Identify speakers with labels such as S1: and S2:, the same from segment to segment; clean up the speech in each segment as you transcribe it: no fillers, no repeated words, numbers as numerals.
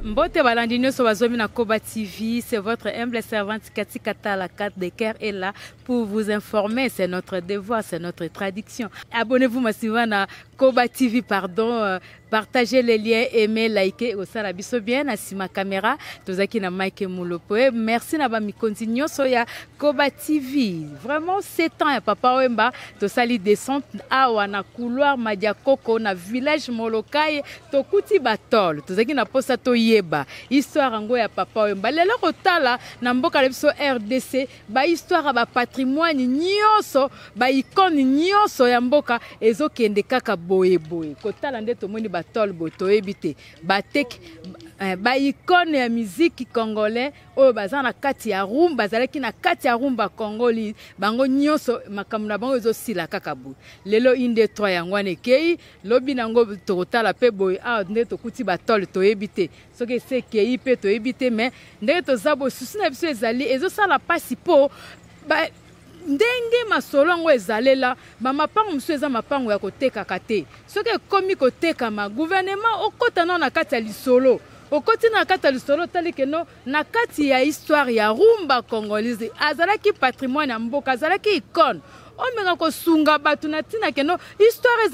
S1: Mbote Balandino Sobazomi na Koba TV, c'est votre humble servante Kati Kata, la carte de cœur est là pour vous informer, c'est notre devoir, c'est notre tradition. Abonnez-vous massivement à Koba TV, pardon, partagez les liens, aimez, likez, au Sarabiso bien, à Sima Caméra, Tozaki na Mike Moulopoe, merci na Bami continuons soya Koba TV. Vraiment 7 ans ya papa Wemba, to sali descente awa na couloir Madia Koko na village Molokai, to kuti batol, Tozaki na posa to yeba, histoire ngo ya papa Wemba. Lelo kotala na mboka lebiso RDC, ba histoire ba patrimoine nyonso, ba icône nyonso ya mboka ezo kende kaka boye boye. Kotala nde tomoni batol boto ebite, batek ba icône ya musique congolais oyo baza na kati ya rumba, bazalaki na kati ya rumba congoli, bango nyonso makambo na bango ezo sila kaka boye. Lelo inde 3 yango wana ekei, lobi nango tokotala pe boye a nde tokuti batol toyebite. Soki se kei pe toyebite mais ndenge tozabo susi na biso ezali ezosala pasi po ba ndenge masolo ngo ezalela ba mapango musu eza mapango ya kotekaka te. Soki ekomi kotekama gouvernement okota na kati ya lisolo okoti na kati ya lisolo tali keno na kati ya histoire ya rumba congolaise azalaki patrimoine ya mboka, azalaki icône omenga kosunga batu na tina keno histoire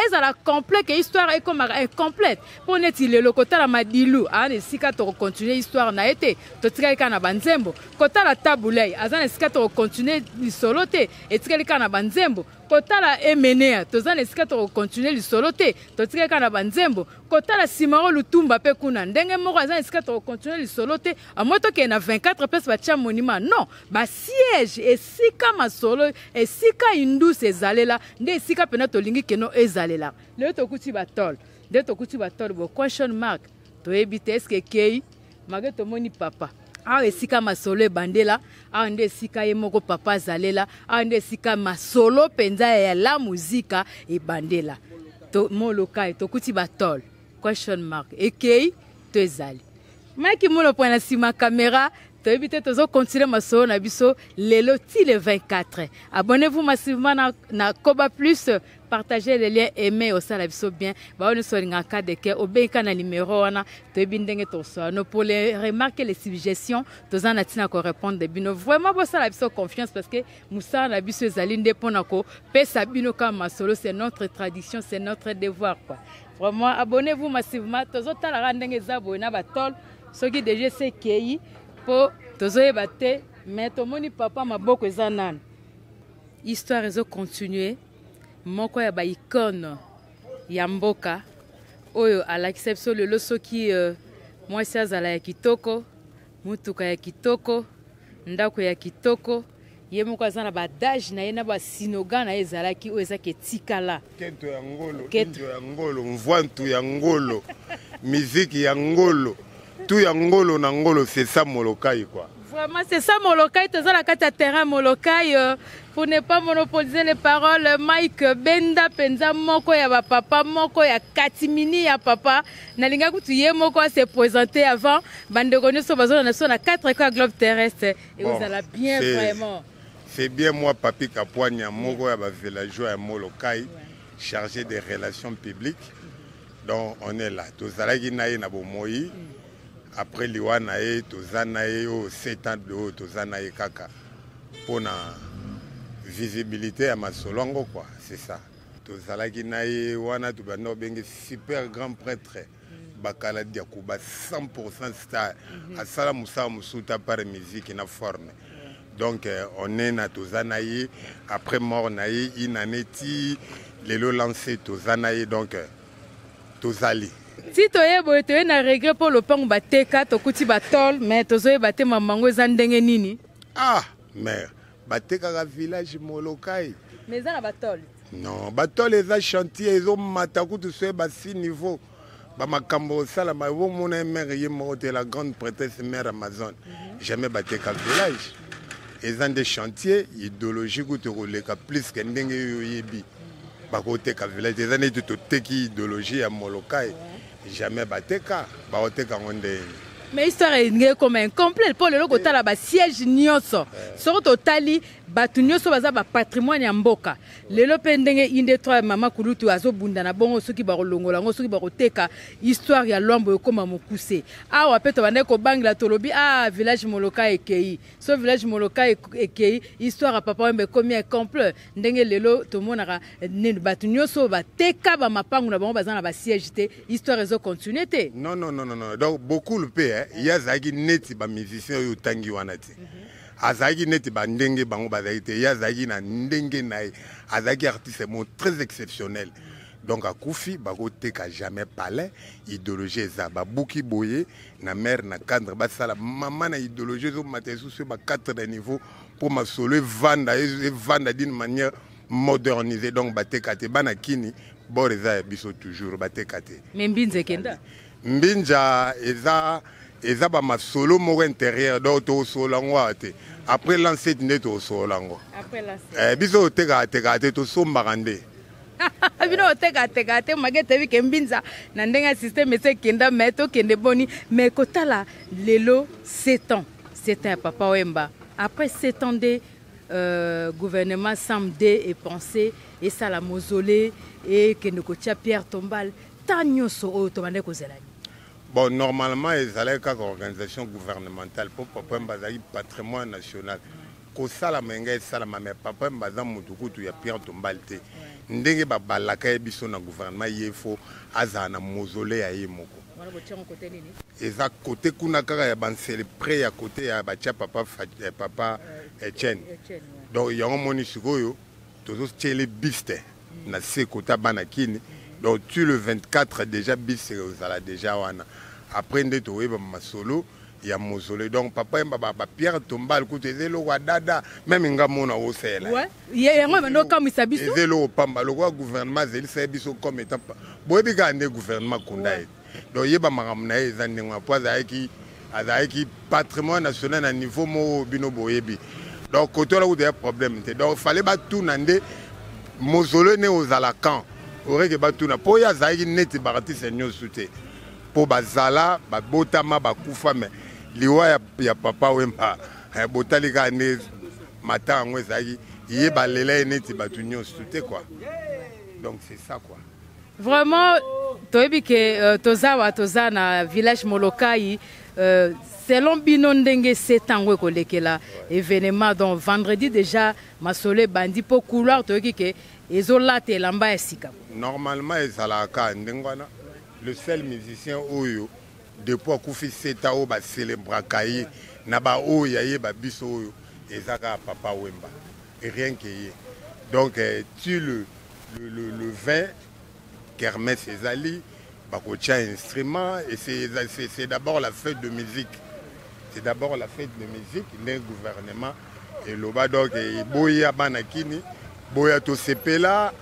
S1: ezala complète que histoire ekomaka incomplète po neti lelo kotala madilu ana esika to continuer histoire na ete totikalika na banzembo kotala tabulei azana esika to continuer lisolo te etikalika na banzembo kotala emenea tozana esika to continuer lisolo te totikalika na banzembo kotala Simaro Lutumba pe kuna ndenge moko azana esika to continuer lisolo te amoto ke na 24 place batia monument non ba siège esika masolo esika indus ezalela nde esika pena tolingi keno ezalela lelo tokuti batol nde tokuti batol bo question mark toyebite eske kei mage tomoni papa a esika masolo ebandela a nde esika ye moko papa azalela a nde esika masolo penza ya la muzika ebandela to molokai tokuti batol question mark ekei to ezali maki molo point na sima caméra. Évitez de continuer ma soeur na biso lelo ti le 24. Abonnez-vous massivement na Koba Plus, partagez les liens, aimez au la biso bien. Ba on so nga ka de ke obeka na numéro wana to bindenge to so no pour les remarques les suggestions to zana tina ko répondre de bino vraiment bo la biso confiance parce que musa na biso ezalinde pona ko pesa bino kama solo c'est notre tradition, c'est notre devoir quoi. Vraiment abonnez-vous massivement to zo tala ndenge zabo na batol soki déjà c'est kei po tozoyeba te mais tomoni papa maboko eza nani histoire ezo continuer moko ya ba icône ya mboka oyo alakisa biso lelo soki mwasi azala ya kitoko mutuka ya kitoko ndako ya kitoko ye moko aza na badage na ye na basinoga na ye ezalaki oyo ezaki etikala
S2: kento ya ngolo mvwantu ya ngolo miziki ya ngolo tout ya ngolo na ngolo c'est ça Molokai quoi.
S1: Vraiment c'est ça Molokai, tu as la carte à terrain Molokai pour ne pas monopoliser les paroles. Mike Benda penza moko ya ba papa moko ya katimini ya papa nalinga kutuye moko se présenter avant bande connaissance bazo na so na 4 écoles globe terrestre et vous allez bien vraiment.
S2: C'est bien moi Papi Kapwanya moko ya ba villageois ya Molokai chargé des relations publiques. Donc on est là. Tozalaki naye na bomoi. Après liwana e tozana e o 7 ans de haut tozana e kaka pour la visibilité à masolongo quoi c'est ça tozalaki na e wana to bano bengi super grand prêtre bakala diakuba 100% star asala musa musuta par musique na forme donc on est na tozana e après mort na e inaneti lelo lancé tozana e donc tozali.
S1: Si tu es na regret pour le pang bateka to kuti batol mais tozoye bate mamango ezandenge nini
S2: ah mais bateka ka village Molokai
S1: mais za na batol
S2: non batol eza chantier ezo mataku to so ba si niveau ba makambo sala ma wo mona mère ye mote la grande prêtresse mère Amazon jamais bateka village eza des chantiers idéologique ou te roleka plus que ndenge yoyebi ba côté ka village eza ne to teki idéologie ya Molokai jamais bateka ba oteka ngonde
S1: mais histoire est comme incomplète pour le logo tala ba siège nyonso soro totali bato nyonso baza ba patrimoine ya mboka lelo pe ndenge inde trois mama kulutu azobunda na bongo soki bakolongola ngo soki bakoteka histoire ya lwambo ekoma mokuse awa pe to bande ko bangla tolobi village moloka ekei so village moloka ekei histoire papa wembe komi complet ndenge lelo to monaka nenu bato nyonso bateka ba mapangu na bango bazana ba siège te histoire ezo continuer te
S2: non donc beaucoup le pe ya zaki neti ba musicien yo tangi wana te azaki neti ba ndenge bango bazaki te ya zaki na ndenge na azaki artiste mo très exceptionnel donc akufi bako teka jamais palais idéologie eza babuki boye na mère na cadre basala mama na idéologie zo matesu sur ba 4 niveaux pour ma solo vanda d'une manière modernisée donc bateka te bana kini boreza biso toujours bateka te
S1: mais mbinza kenda
S2: mbinja eza ba masolo moko intérieur donc to solo ngwate après l'ancêtre neto solo ngo
S1: après l'ancêtre
S2: biso teka te to somba ndé
S1: bino teka te magete bi kembinza na ndenga système ese kenda meto kende boni mais kotala lelo 7 ans papa Wemba après 7 ans de gouvernement semble et penser et ça la mausolée et kende ko tia Pierre Tombal tanyoso o to bande ko zelani.
S2: Bon, normalement, ils allaient comme organisation gouvernementale pour papa Mbazaki patrimoine national. Ko sala menga sala mais papa Mbazam mutukutu ya Pierre Tombal te. Ndenge ba balaka biso na gouvernement yefo azana mausolée ya yemoko.
S1: Wana botia côté nini?
S2: Eza côté kuna kaka ya bansele près ya côté ya batia papa Etienne. Donc yango moni sikoyo tozo tchele biste na se kota banakini. Donc tu le 24 déjà biste ozala déjà wana. Après nde to weba masolo ya mausolée donc papa mbaba Pierre Tombal kutezelo wa dada même ngamona osela
S1: ouais yango mando kamisa biso
S2: ezelo pamba le gouvernement zeli sa biso comme étant boyebi ka nde gouvernement kondai donc yeba makamna eza ndengwa poza aki patrimoine national na niveau mo bino boyebi donc côté là où des problèmes donc fallait ba tout nande mausolée ne ozala camp oreke ba tout na po ya zaki neti barati senyo soute po bazala babotama bakufa mais liwa ya papa Wemba botali ka ne matango ezaki ye balela neti batu nyonso tout quoi donc c'est ça quoi
S1: vraiment toyebi ke toza na village Molokai selon bino ndenge 7 ans we kolekela événement donc vendredi déjà masole bandi po couloir toyebi ke ezolate lamba ya sika
S2: normalement ezalaka ndengwana le seul musicien oyo depuis akufi 7 ans ba célébrer kaye na ba oyo yaye ba biso oyo ezaka papa Wemba et rien que ye donc tu le 20 kermesse ezali bakotia instrument et c'est d'abord la fête de musique le gouvernement et loba donc boya banakini boya to sepela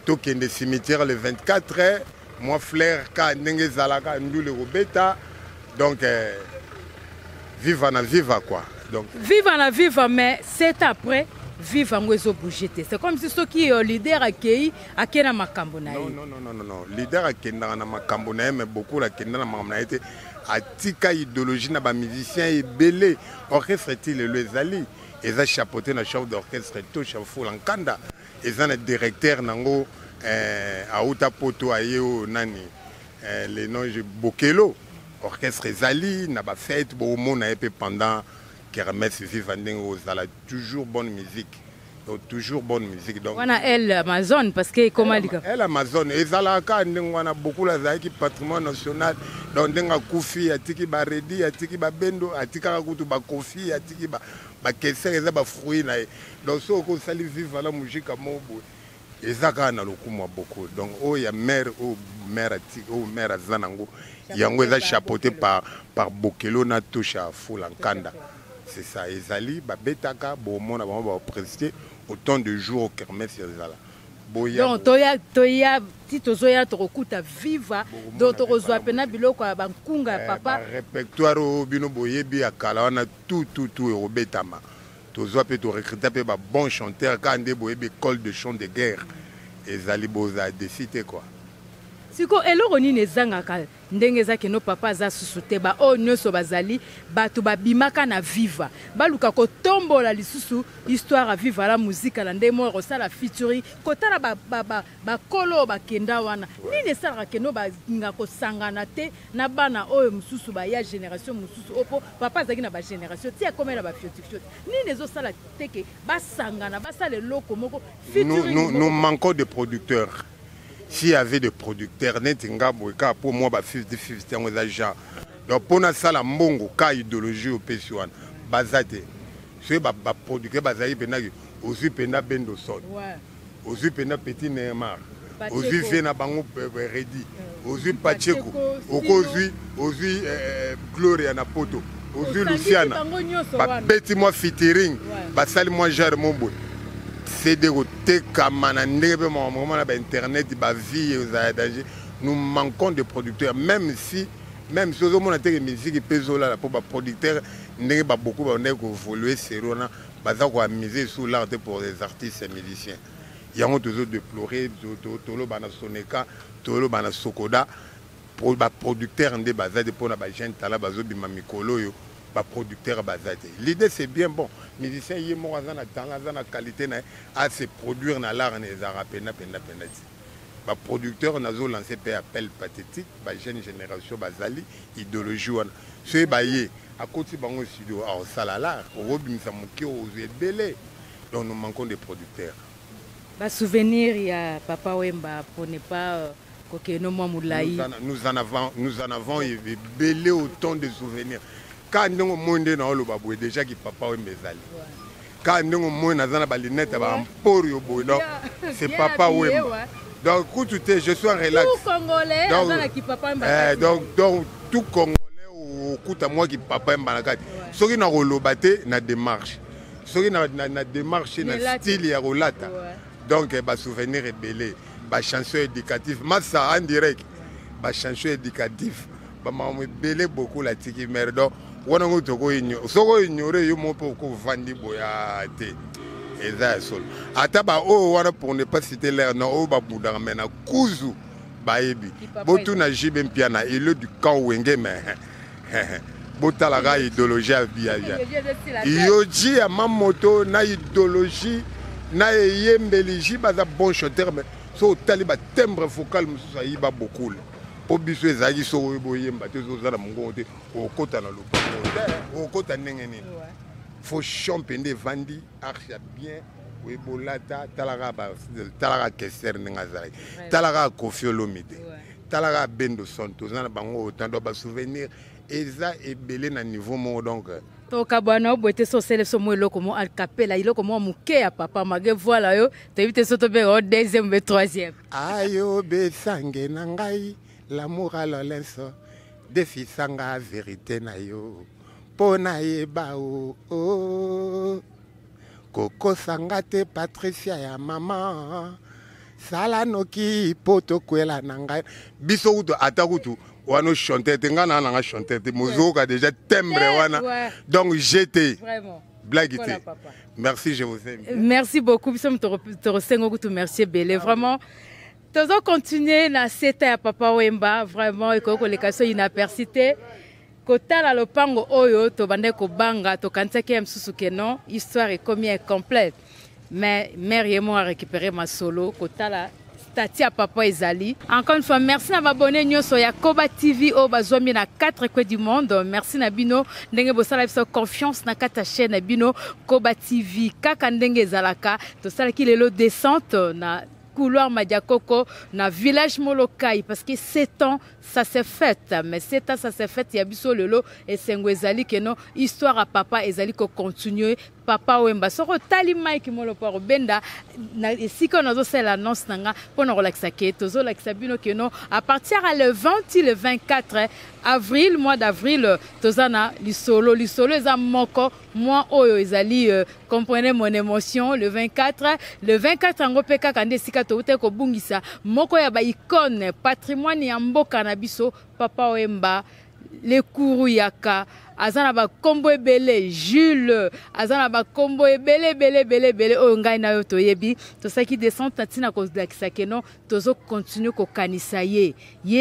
S2: to kende cimetière le 24 moi flair ka ndenge zalaka ndule robeta donc viva quoi donc
S1: viva mais c'est après viva ngwezo bouger c'est comme si ceux qui leader accueilli akena makambo na
S2: non leader akenda na makambo na mais beaucoup la kenda na makambo na été atika idéologie na ba musicien ebele orchestre til le ezali eza chapeauté na chef d'orchestre to chef Fulankanda eza na directeur nango auta poto ayo nani les noms je Bokelo orchestre ezali na ba fête bo mona epé pendant kermesse viva ndenge ozala toujours bonne musique donc
S1: wana elle Amazon parce que comment lika
S2: elle Amazon ezala ka ndenge wana beaucoup la zaki patrimoine national donc ndenga kufi atiki ba redi atiki ba bendo atika kutu ba kofi atiki ba kesser eza ba fruit na donc so ko sali viva la musique mobo ezaka na lokumu beaucoup donc ya mère mère azanango yango eza chapeauté par Bokelo na toucha Fulankanda c'est ça ezali babetaka bomona bango ba présider autant de jours au kermesse ezala boya
S1: donc toya titozoya tokuta viva donc tozwa pena biloko ya bankunga papa
S2: répertoire bino boyebi akala wana tout robetama tozwa pe to recruter pe ba bon chanteur kande boyebi école de chant de guerre ezali boza décité quoi
S1: siko eloko nini ezangaka ndenge za keno papa za susute ba o nyoso bazali bato babimaka na viva baluka ko tombola lisusu histoire à vivre la musique la ndemo rosala featuring kotala ba kolo bakenda wana nini sala keno ba nga ko sangana te na bana oyo mususu ba ya génération mususu opo papa zaki na ba génération ti akomela ba fioti nini zo sala teke ba sangana ba sala loko moko featuring
S2: nous manquons de producteurs. S'il y avait des producteurs, pour moi, 50-50 on a déjà. Donc, pour nous, ça, la mongo, ka idéologie au P1, bazate. C'est ba producteur, bazali, penagi, aussi pena bendo son. Aussi pena petit Neymar. Aussi fena bango ready. Aussi Pacheco. Aussi Gloria na poto. Aussi Luciana. Beti moi featuring. Basali moi gère mon boy. C'est des côtés comme internet, nous manquons de producteurs, même si au monde a musique et peso là pour les producteurs, n'est pas beaucoup évoluer c'est miser sur l'art pour les artistes et musiciens. Il y a toujours déplorer tolo bana soneka, tolo bana sokoda pour les producteurs des bazar pour les jeunes talents bazo bima mikolo yo. Producteur bazate. L'idée c'est bien bon. Musicien y est mort dans la qualité à se produire dans l'art les arabes pena. Producteur nazo lancé un appel pathétique ba jeune génération bazali idéologie wana. Ce baye à côté bango studio à salala au bimisa moki aux belé. Donc nous manquons de producteurs.
S1: Ba souvenir il y a Papa Wemba pour ne pas nous
S2: en avons belé autant de souvenirs. Quand on monde na olo babwe déjà qui papa o mbezali quand on monde na zana balinette ba mporio boy donc c'est papa Wemba donc écoute je suis en relax
S1: tout congolais zana qui papa Wemba
S2: donc tout congolais ou kuta moi qui papa Wemba na kati soki na rolobate na démarche soki na démarche na style ya rolata donc ba souvenir rebelle ba chanson éducative massa en direct ba chanson éducative ba m'a belé beaucoup la tiki merdo wana ngotoko inyo soko ignorer yo mo pour ko vandi boya te eza sol ata ba o wana pour ne pas citer l'air na o ba budanga mena kuzu baebi botu na jibe mpiana ile du camp wenge mais botala ga idéologie bia yo ji ya mamoto na idéologie na yembeliji baza bon chanteur mais so taliba timbre vocal mususa yiba beaucoup pour biso ezaki so boyemba te zozala mongo te okota na lopango okota ndenge nini faut champende vandi archa bien webolata talaka keser ndenge azali talaka Koffi Olomide talaka Bendo Santos na bango autant de souvenirs eza ebele na niveau mo donc
S1: toka bwana obote so sele so mo eloko mo alcapela iloko mo muke ya papa mage voilà yo te vite so to be au deuxième be troisième
S2: ayo be sange na ngai l'amour à l'olenso défi sanga vérité na yo pona yeba o koko sanga te Patricia ya mama sala noki poto kwela na ngai biso kutu atakutu wano chanter te ngana na chanter te mozoka déjà timbre wana donc j'étais
S1: vraiment
S2: blague voilà, merci je vous aime
S1: merci beaucoup biso te resengo kutu merci belé vraiment toujours continuer na seta ya Papa Wemba vraiment et ko lekaso inapercité kotala lopango oyo to bande ko banga to kansaki msusu keno histoire est combien complète mais mère yemo a récupéré ma solo kotala Tati à Papa Ezali. Encore une fois, merci à m'abonner nyoso ya Koba TV au bazwami na 4 coins du monde. Merci na bino ndenge bosala biso confiance na kata chaîne bino Koba TV kaka ndenge zalaka to sala ki lelo descente na couloir Madiakoko na village Molokai parce que 7 ans ça s'est fait mais 7 ans ça s'est fait ya biso lelo et sengo ezali keno histoire à Papa Ezali ko continuer Papa Wemba soko tali Mike Moloparo benda na esika nazo sala annonce nanga pona relaxa ke tozo relaxa bino keno à partir le 20 et le 24 avril mois d'avril tozana lisolo eza moko moi oyo ezali comprenez mon émotion le 24 ngo peka kande sika to ute ko bungisa moko ya ba icône patrimoine ya mboka na biso Papa Wemba le Kuru Yaka azana ba kombo ebele Jules azana ba kombo ebele o ngai na yo toyebi to saki descente tatina ko dakisa keno tozo continue ko kanisa ye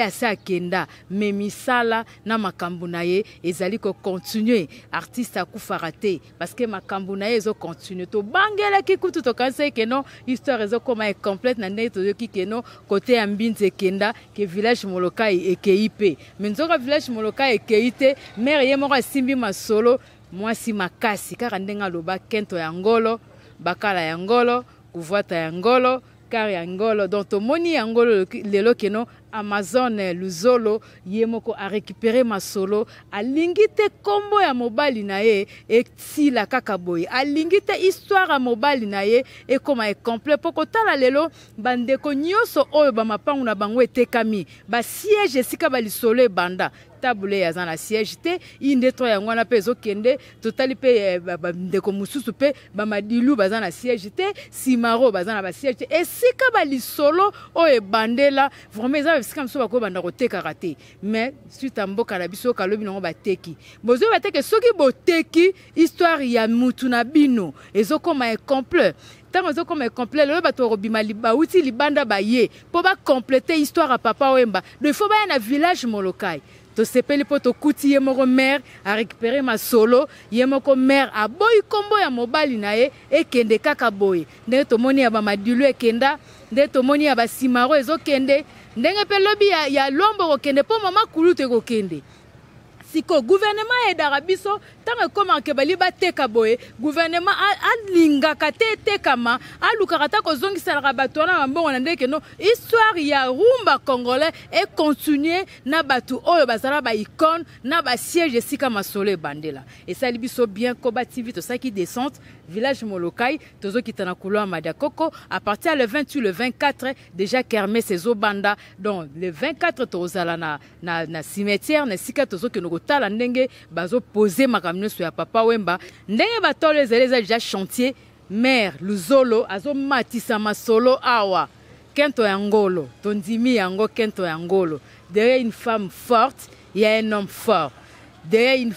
S1: asa kenda me misala na makambu na ye ezali ko continuer artiste akufarate parce que makambu na ye ezo continuer to bangela kikutu to kanisa keno histoire ezo koma e complète na ndenge to yoki keno côté ambinze kenda ke village Molokai ekeipe menzoka village Molokai ekeite mère ye moko simbi masolo mwasi makasi kaka ndenga loba kento ya ngolo bakala ya ngolo kuvuata ya ngolo kar ya ngolo donc tomoni ya ngolo lelo keno Amazon Luzolo yemoko a récupéré masolo alingi te kombo ya mobali na ye etila kaka boye alingi te histoire ya mobali na ye ekoma e complet poko tala lelo bandeko nyonso oyo bamapangu na bango etekami ba siège esika balisolo ebanda table ya zana siège te inde to yango wana pe ezokende totali pe ndeko mususu pe bamadilu bazana siège te simaro bazana ba siège te esika balisolo oyo ebandela vraiment esika mso bako banda koteka kate mais suite à mboka na biso kalobi nango bateki bozo bateke soki boteki histoire ya mutu na bino ezokoma e complet tant ezokoma e complet lelo bato robima libauti libanda baye po ba compléter histoire à papa Wemba il faut ba na village Molokai to sepeli po to kuti ye moko mère a récupérer ma solo ye moko mère a boy kombo ya mobali na ye ekende kaka boy ndenge to moni ya ba madilu ekenda ndenge to moni ya ba simaro ezokende ndenge pe lobi ya lombo kokende po mama kulutu kokende siko gouvernement et d'Arabiso tant que comment que bali bateka boye gouvernement alingaka te tekama alukaka ko zongi sala bato na mbongo na ndeke no histoire ya rumba congolais et continuer na batu oyo bazala ba icône na ba siège sika masolo bandela et ça libiso bien Koba TV to ça qui descente village Molokai tozo kitana couloir Madakoko à partir le 28 le 24 déjà kermé ses obanda donc le 24 tozala na cimetière na sika tozo ke tala ndenge bazo poser makamno so ya papa Wemba ndenge batolo ezaleza déjà chantier mère Luzolo azo matisa masolo awa kento ya ngolo tondimi yango kento ya ngolo derrière une femme forte il y a un homme fort derrière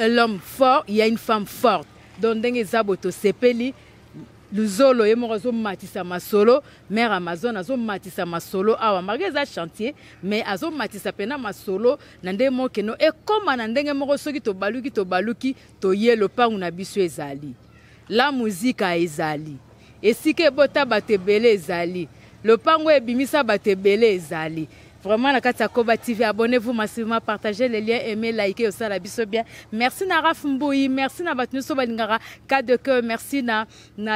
S1: l'homme fort il y a une femme forte donc ndenge zaboto sepeli Luzolo yemoko matisa masolo mère Amazon azo matisa masolo awa malgré za chantier mais azo matisa pena masolo na ndenge mokeno e koma na ndenge moko soki to baluki to yelo pangu na biso ezali la musique a ezali esike bota batebele ezali le pangu ebimisa batebele ezali. Vraiment, la Koba TV, abonnez-vous massivement, partagez les liens, aimez, likez aussi la biso bien. Merci Nara Fumboui, merci na Batnu Sobalingara, cas de cœur, merci na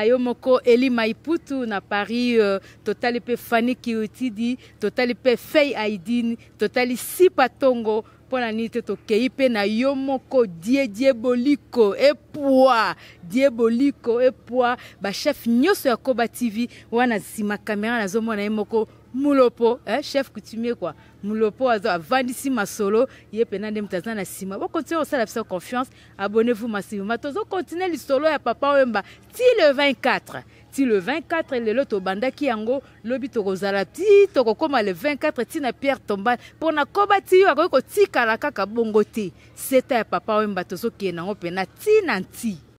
S1: Yomoko, Eli Maiputu, na Paris, Total P Fanny Kiotidi, Total P Fei Aidin, Total Sipatongo, pour la nuit to keipe na Yomoko, Dieboliko, et poids, Dieboliko, et poids, ba chef Nyoso ya Koba TV, wana sima caméra na zomo na Yomoko. Mulopo, chef coutumier quoi. Mulopo a vandisi masolo, yé penande mtazana na sima. Vous continuez aussi à faire confiance, abonnez-vous massivement. Tozo continuez le solo ya papa Wemba. Ti le 24. Ti le 24 le loto banda ki yango lobi to kozala ti to koma le 24 ti na Pierre Tomba pour na Koba ti yo ko tika la kaka bongo ti. C'était papa Wemba tozo ki nango pena ti nanti.